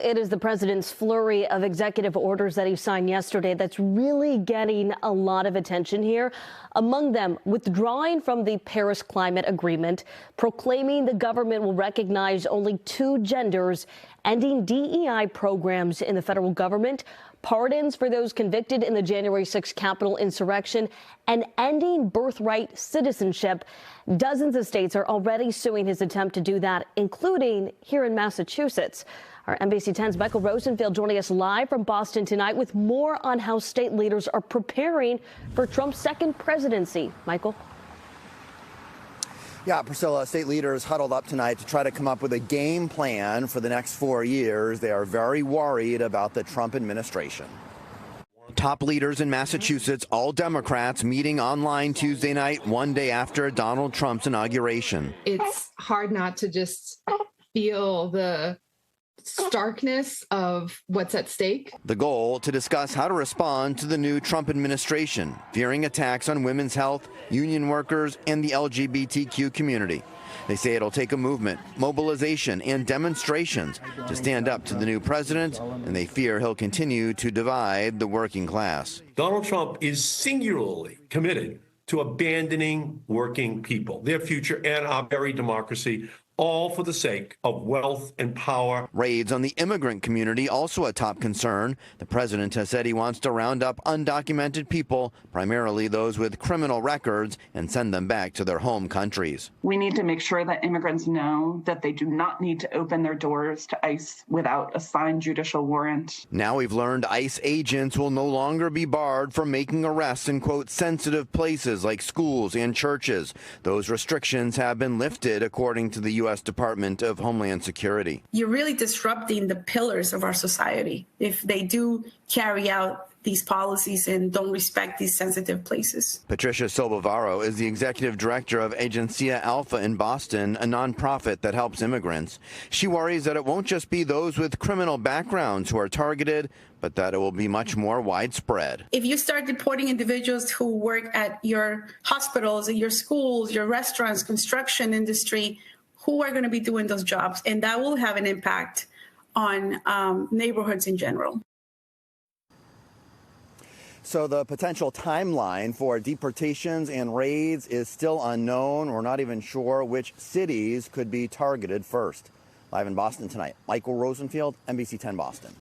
It is the president's flurry of executive orders that he signed yesterday that's really getting a lot of attention here. Among them, withdrawing from the Paris Climate Agreement, proclaiming the government will recognize only two genders, ending DEI programs in the federal government, pardons for those convicted in the January 6th Capitol insurrection, and ending birthright citizenship. Dozens of states are already suing his attempt to do that, including here in Massachusetts. Our NBC 10's Michael Rosenfield joining us live from Boston tonight with more on how state leaders are preparing for Trump's second presidency. Michael? Yeah, Priscilla, state leaders huddled up tonight to try to come up with a game plan for the next 4 years. They are very worried about the Trump administration. Top leaders in Massachusetts, all Democrats, meeting online Tuesday night, one day after Donald Trump's inauguration. It's hard not to just feel the starkness of what's at stake. The goal, to discuss how to respond to the new Trump administration, fearing attacks on women's health, union workers, and the LGBTQ community. They say it'll take a movement, mobilization, and demonstrations to stand up to the new president, and they fear he'll continue to divide the working class. Donald Trump is singularly committed to abandoning working people, their future, and our very democracy, all for the sake of wealth and power. Raids on the immigrant community also a top concern. The president has said he wants to round up undocumented people, primarily those with criminal records, and send them back to their home countries. We need to make sure that immigrants know that they do not need to open their doors to ICE without a signed judicial warrant. Now we've learned ICE agents will no longer be barred from making arrests in, quote, sensitive places like schools and churches. Those restrictions have been lifted, according to the U.S. Department of Homeland Security. You're really disrupting the pillars of our society if they do carry out these policies and don't respect these sensitive places. Patricia Sobivaro is the executive director of Agencia Alpha in Boston, a nonprofit that helps immigrants. She worries that it won't just be those with criminal backgrounds who are targeted, but that it will be much more widespread. If you start deporting individuals who work at your hospitals, at your schools, your restaurants, construction industry, who are going to be doing those jobs? And that will have an impact on neighborhoods in general. So the potential timeline for deportations and raids is still unknown. We're not even sure which cities could be targeted first. Live in Boston tonight, Michael Rosenfield, NBC 10 Boston.